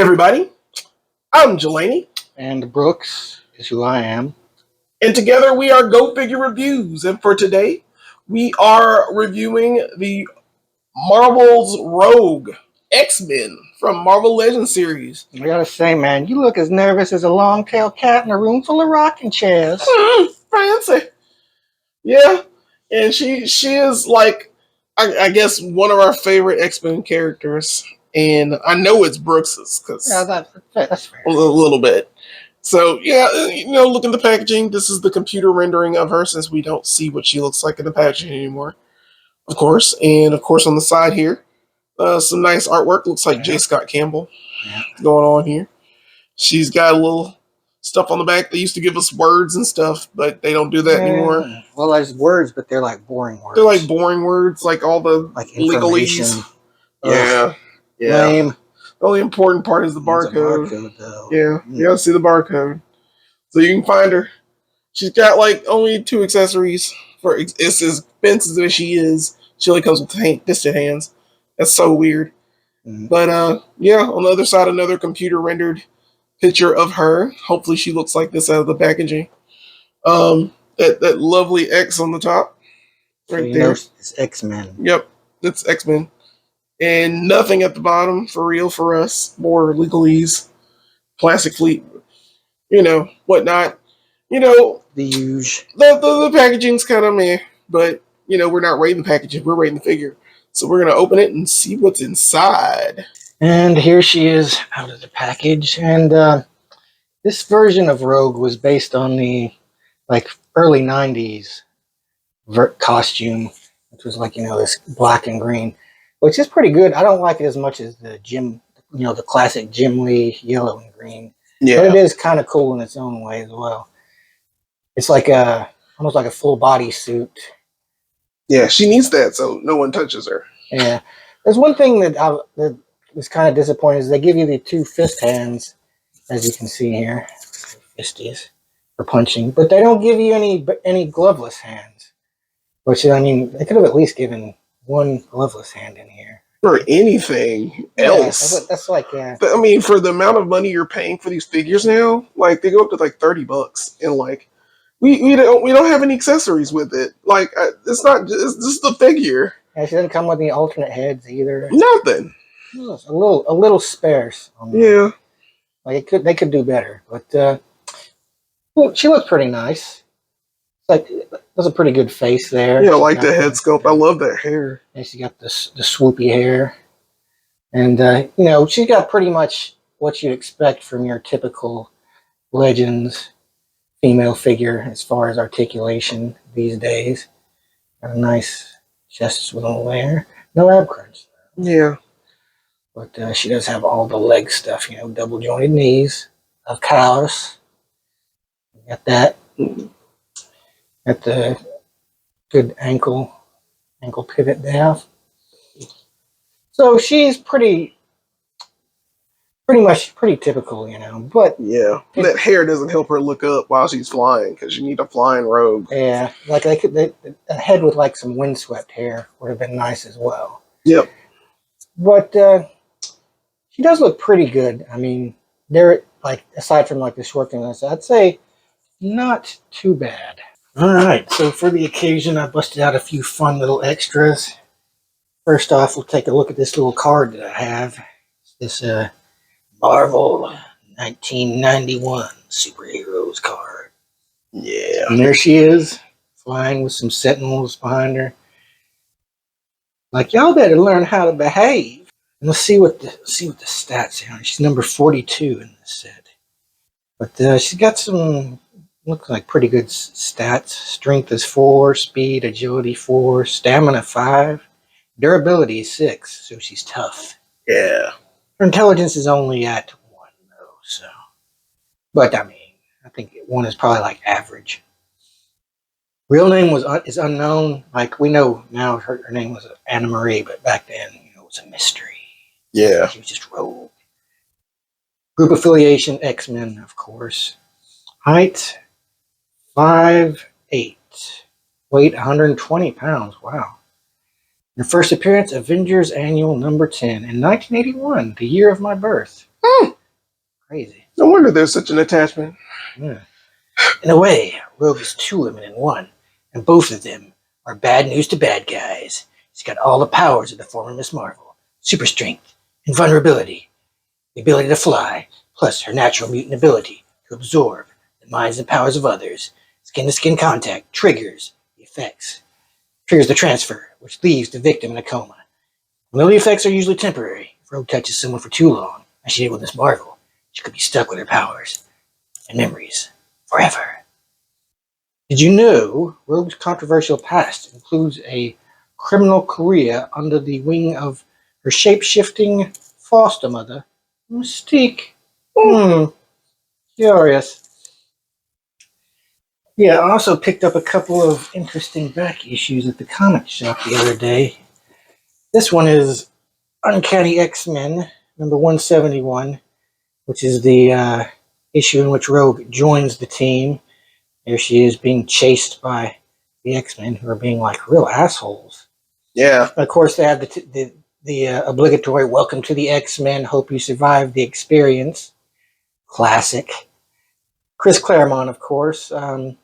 everybody, I'm Jelani, And Brooks is who I am. and together we are Go Figure Reviews. And for today, we are reviewing the Marvel's Rogue X-Men from Marvel Legends series. I gotta say, man, you look as nervous as a long-tailed cat in a room full of rocking chairs. Fancy. Yeah, and she is like, I guess, one of our favorite X-Men characters. And I know it's Brooks's, because Yeah, that's fair. a little bit. So, yeah, look at the packaging. This is the computer rendering of her, since we don't see what she looks like in the packaging anymore, of course. And, of course, on the side here, some nice artwork. Looks like J. Scott Campbell going on here. She's got a little stuff on the back. They used to give us words and stuff, but they don't do that anymore. Well, there's words, but they're like boring words. They're like boring words, like all the like legalese. Yeah. Lame. The only important part is the barcode. Yeah, you gotta see the barcode. So you can find her. She's got like only 2 accessories for as expensive as she is. She only comes with distant hands. That's so weird. But yeah, on the other side, another computer rendered picture of her. Hopefully she looks like this out of the packaging. That lovely X on the top. Right there. It's X-Men. Yep, that's X-Men. And nothing at the bottom, for real, for us. More legalese, plastic fleet, whatnot. The huge. The packaging's kind of meh, but, we're not rating the packaging, we're rating the figure. So we're going to open it and see what's inside. And here she is out of the package. And this version of Rogue was based on the, early 90s costume, which was this black and green, which is pretty good. I don't like it as much as the the classic Jim Lee yellow and green. Yeah. But it is kind of cool in its own way as well. It's like almost like a full body suit. Yeah, she needs that so no one touches her. Yeah. There's one thing that was kind of disappointing is they give you the 2 fist hands, as you can see here, fisties for punching, but they don't give you any gloveless hands. Which, they could have at least given 1 gloveless hand in here. Or anything else. Yeah, that's like, for the amount of money you're paying for these figures now, they go up to $30, and we don't have any accessories with it. It's just the figure. Yeah, she doesn't come with any alternate heads either. Nothing. It's a little sparse. Yeah. They could do better, but she looks pretty nice. There's a pretty good face there. Yeah, I like the head sculpt. I love that hair. And she got the swoopy hair. And, she's got pretty much what you'd expect from your typical Legends female figure as far as articulation these days. Got a nice chest swivel there. No ab crunch. Yeah. But she does have all the leg stuff, double jointed knees, of course. Got that. At the good ankle pivot there. So she's pretty typical, but yeah, that hair doesn't help her look up while she's flying, because you need a flying rogue. Yeah, a head with some windswept hair would have been nice as well. Yep. But she does look pretty good. They're aside from the short things, I'd say not too bad. All right, so for the occasion, I busted out a few fun little extras. First off, we'll take a look at this little card that I have. It's this Marvel 1991 Superheroes card. Yeah. And there she is, flying with some Sentinels behind her. Y'all better learn how to behave. And let's see what the stats are. She's number 42 in this set. But she's got some... looks like pretty good stats. Strength is 4, speed, agility 4, stamina 5, durability is 6, so she's tough. Yeah. Her intelligence is only at 1, though, so. But, I think 1 is probably average. Real name is unknown. We know now her name was Anna Marie, but back then, it was a mystery. Yeah. She was just Rogue. Group affiliation, X-Men, of course. Height, 5'8", weight 120 pounds. Wow. Her first appearance, Avengers Annual number 10 in 1981, the year of my birth. Crazy. No wonder there's such an attachment. Yeah. In a way, Rogue is two women in one, and both of them are bad news to bad guys. She's got all the powers of the former Miss Marvel, super strength, invulnerability, the ability to fly, plus her natural mutant ability to absorb the minds and powers of others. Skin-to-skin contact triggers the effects. Triggers the transfer, which leaves the victim in a coma. Although the effects are usually temporary, if Rogue touches someone for too long, as she did with Miss Marvel, she could be stuck with her powers and memories forever. Did you know Rogue's controversial past includes a criminal career under the wing of her shape-shifting foster mother, Mystique? Curious. Yeah, I also picked up a couple of interesting back issues at the comic shop the other day. This one is Uncanny X-Men, number 171, which is the issue in which Rogue joins the team. There she is being chased by the X-Men, who are being like real assholes. Yeah. Of course, they have the obligatory "Welcome to the X-Men. Hope you survive the experience." Classic. Chris Claremont, of course, and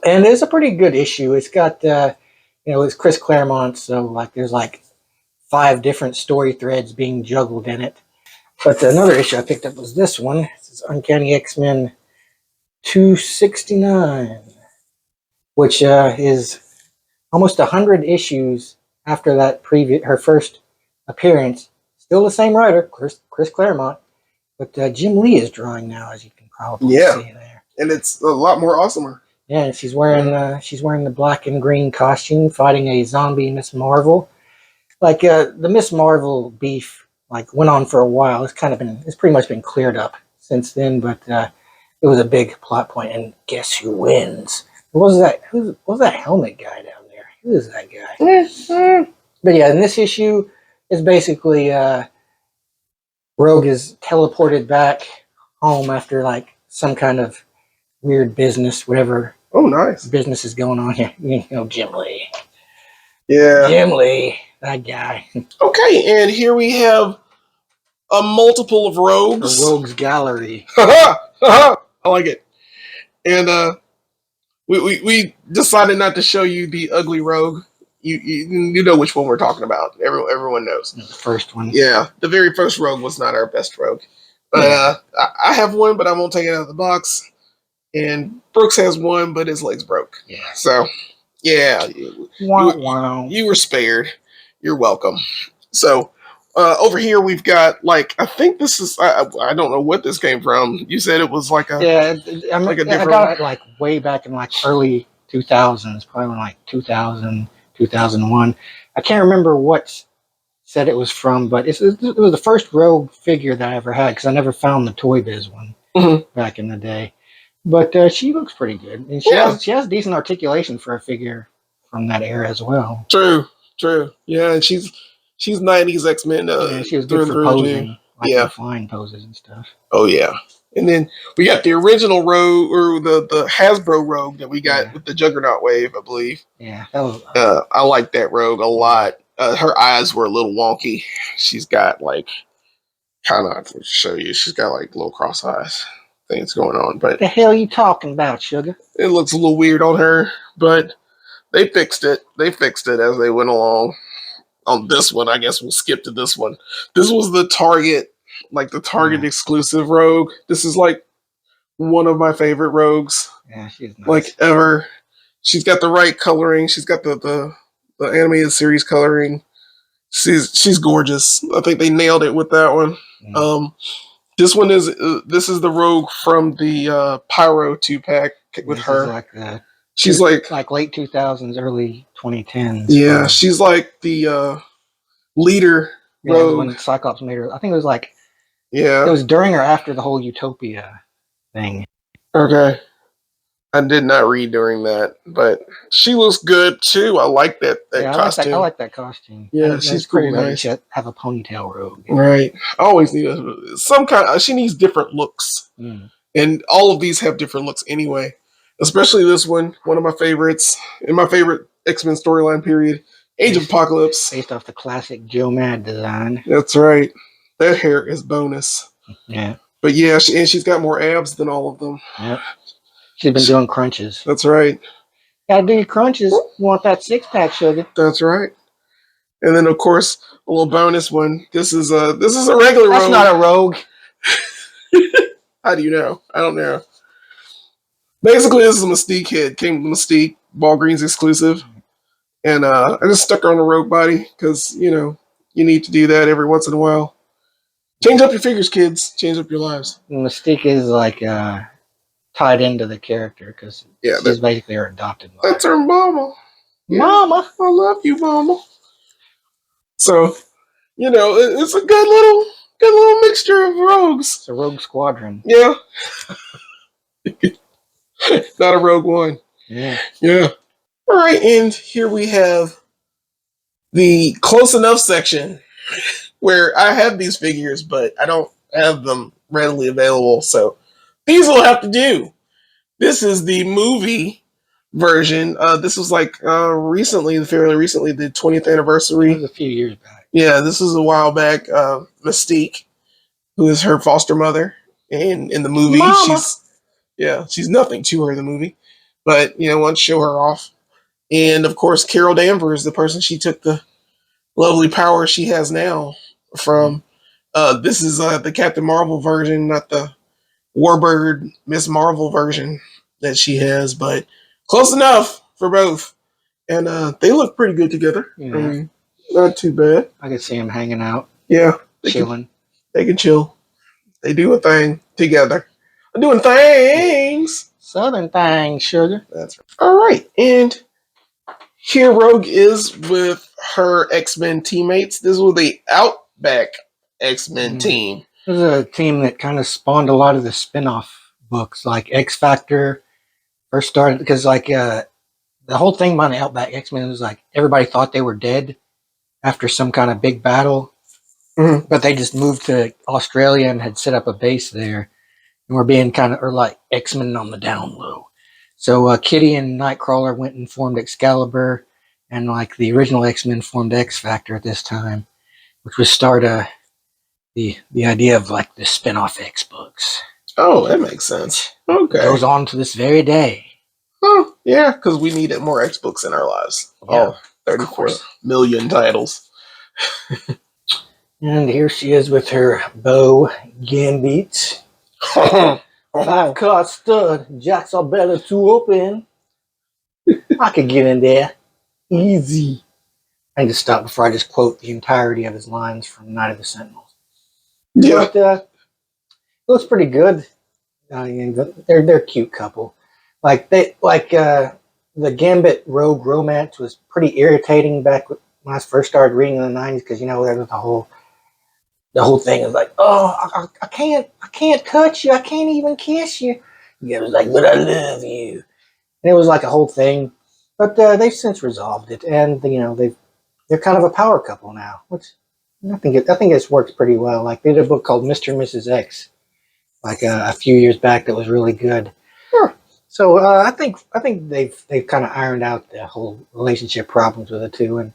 it's a pretty good issue. It's got it's Chris Claremont, so like there's like 5 different story threads being juggled in it. But another issue I picked up was this one. This is Uncanny X-Men 269, which is almost 100 issues after that her first appearance. Still the same writer, Chris Claremont, but Jim Lee is drawing now, as you can probably see there. And it's a lot more awesomer. Yeah, and she's wearing the black and green costume, fighting a zombie Miss Marvel. Like the Miss Marvel beef, like went on for a while. It's pretty much been cleared up since then, but it was a big plot point. And guess who wins? What was that helmet guy down there? Who is that guy? But yeah, in this issue, it's basically Rogue is teleported back home after like some kind of weird business, whatever. Oh, nice. Business is going on here. You know, Jim Lee. Yeah. Jim Lee, that guy. Okay, and here we have a multiple of rogues. A rogues gallery. I like it. And we decided not to show you the ugly rogue. You know which one we're talking about. Everyone knows. The first one. Yeah, the very first rogue was not our best rogue. But I have one, but I won't take it out of the box. And Brooks has one, but his leg's broke. Yeah. So, yeah. You were spared. You're welcome. So, over here we've got, like, I think this is, I don't know what this came from. You said it was like a... Yeah, like a different... I got it, like, way back in, like, early 2000s. Probably, like, 2000, 2001. I can't remember what set it was from, but it was the first Rogue figure that I ever had, because I never found the Toy Biz one back in the day. But she looks pretty good, and she has decent articulation for a figure from that era as well. True. Yeah, and she's 90s X-Men. She was good for posing, like flying poses and stuff. Oh yeah, and then we got the original Rogue, or the Hasbro Rogue that we got with the Juggernaut wave, I believe. Yeah, that was. I like that Rogue a lot. Her eyes were a little wonky. She's got like kind of to show you. She's got like little cross eyes things going on. But what the hell are you talking about, sugar? It looks a little weird on her, but they fixed it. They fixed it as they went along. On this one, I guess we'll skip to this one. This was the Target, like the Target exclusive Rogue. This is like one of my favorite Rogues. Yeah, she's nice. Like ever. She's got the right coloring. She's got the animated series coloring. She's gorgeous. I think they nailed it with that one. This one is this is the Rogue from the Pyro 2-pack with her. She's like late 2000s, early 2010s. Yeah, she's like the leader Rogue. When Cyclops made her. I think it was like it was during or after the whole Utopia thing. Okay. I did not read during that, but she looks good too. I like that costume. I like that costume. Yeah, she's pretty cool, nice. She have a ponytail Rogue. Right. I always need some kind. She needs different looks, and all of these have different looks anyway. Especially this one of my favorites, in my favorite X-Men storyline period, Age of Apocalypse. Based off the classic Joe Mad design. That's right. That hair is bonus. Yeah. But yeah, and she's got more abs than all of them. Yep. She's been doing crunches. That's right. Gotta do your crunches. You want that 6-pack, sugar. That's right. And then of course a little bonus one. This is a regular That's rogue. not a rogue. How do you know? I don't know. Basically, this is a Mystique hit. Came with Mystique, Walgreens exclusive. And I just stuck her on the rogue body because, you need to do that every once in a while. Change up your figures, kids. Change up your lives. Mystique is like tied into the character because she's basically her adopted mother. That's her mama. Yeah. Mama. I love you, mama. So, it's a good little mixture of rogues. It's a rogue squadron. Yeah. Not a rogue one. Yeah. Yeah. All right, and here we have the close enough section where I have these figures, but I don't have them readily available. So these will have to do. This is the movie version. This was like fairly recently, the 20th anniversary. It was a few years back. Yeah, this was a while back. Mystique, who is her foster mother in the movie. Mama. She's nothing to her in the movie. But, want to show her off. And, of course, Carol Danvers, the person she took the lovely power she has now from. This is the Captain Marvel version, not the Warbird Miss Marvel version that she has, but close enough for both. And they look pretty good together. Yeah. I mean, not too bad. I could see them hanging out. Yeah. Chilling. They can chill. They do a thing together. They're doing things. Southern thing, sugar. That's right. All right. And here Rogue is with her X-Men teammates. This was the Outback X-Men team. This is a team that kind of spawned a lot of the spin-off books, like X Factor first started, because the whole thing about the Outback X-Men was like everybody thought they were dead after some kind of big battle. Mm-hmm. But they just moved to Australia and had set up a base there. And were being like X-Men on the down low. So Kitty and Nightcrawler went and formed Excalibur, and like the original X-Men formed X Factor at this time, which was the idea of like the spin-off X books. Oh, that makes sense. Okay. Goes on to this very day. Oh, yeah, because we needed more X books in our lives. Yeah, 34 million titles. And here she is with her bow gambit. 5-card stud. Jacks are better to open. I could get in there. Easy. I need to stop before I just quote the entirety of his lines from Night of the Sentinels. Yeah. But it looks pretty good. They're a cute couple. The Gambit Rogue romance was pretty irritating back when I first started reading in the 90s, because there was the whole thing is like, oh, I can't touch you, I can't even kiss you. It was like, but I love you, and it was like a whole thing. But they've since resolved it, and they're kind of a power couple now, which I think it's worked pretty well. Like they did a book called Mr. and Mrs. X, like a few years back, that was really good. Huh. So I think they've kind of ironed out the whole relationship problems with the two, and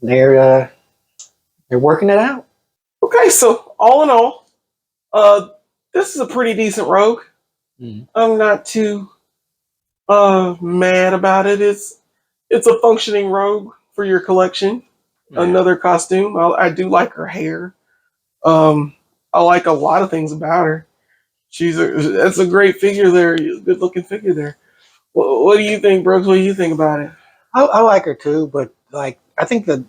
they're working it out. Okay, so all in all, this is a pretty decent Rogue. Mm-hmm. I'm not too mad about it. It's a functioning Rogue for your collection. Yeah. Another costume. I do like her hair. I like a lot of things about her. That's a great figure there. Good looking figure there. What do you think, Brooks? What do you think about it? I like her too, but like I think the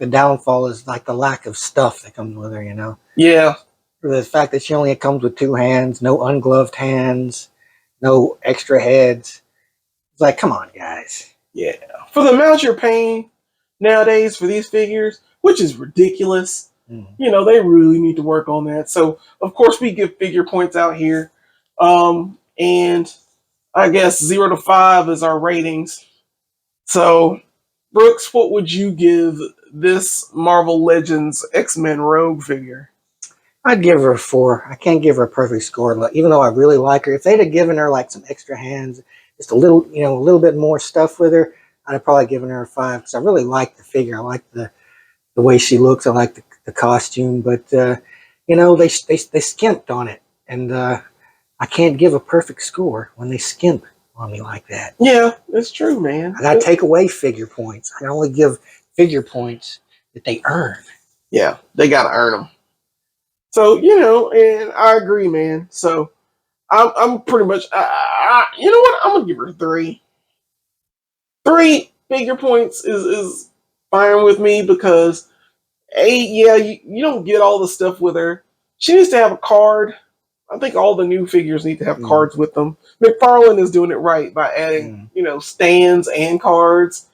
downfall is like the lack of stuff that comes with her. Yeah. The fact that she only comes with 2 hands, no ungloved hands, no extra heads. It's like, come on, guys. Yeah. For the amount you're paying nowadays for these figures, which is ridiculous. Mm-hmm. They really need to work on that. So, of course, we give figure points out here. And I guess 0 to 5 is our ratings. So, Brooks, what would you give this Marvel Legends X-Men Rogue figure? I'd give her a 4. I can't give her a perfect score, even though I really like her. If they'd have given her like some extra hands, just a little bit more stuff with her, I'd have probably given her a 5, because I really like the figure. I like the way she looks. I like the costume, but you know, they skimped on it, and I can't give a perfect score when they skimp on me like that. Yeah, it's true, man. I gotta take away figure points. I can only give figure points that they earn. Yeah, they gotta earn them. So and I agree, man. So I'm pretty much, you know what? I'm gonna give her 3. 3 figure points is fine with me because yeah, you don't get all the stuff with her. She needs to have a card. I think all the new figures need to have cards with them. McFarlane is doing it right by adding, stands and cards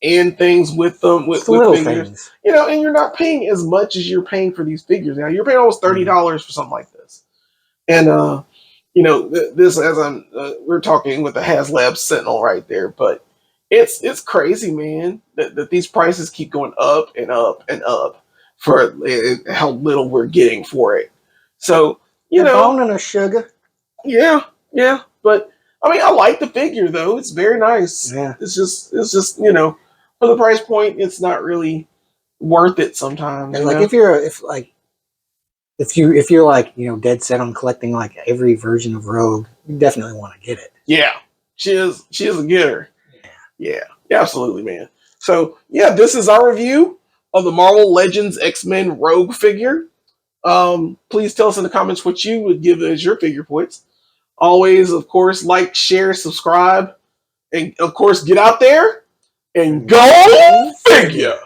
and things with them with little figures. Things. And you're not paying as much as you're paying for these figures now. You're paying almost $30 for something like this, and this as we're talking with the HasLab Sentinel right there, but it's crazy, man, that these prices keep going up and up and up for how little we're getting for it. So bone and a sugar. yeah, but I mean, I like the figure though; it's very nice. Yeah. It's just for the price point, it's not really worth it sometimes. And like if you're like dead set on collecting like every version of Rogue, you definitely want to get it. Yeah, she is a getter. Yeah, absolutely, man. So yeah, this is our review of the Marvel Legends X-Men Rogue figure. Please tell us in the comments what you would give as your figure points. Always, of course, like, share, subscribe, and of course, get out there and go figure.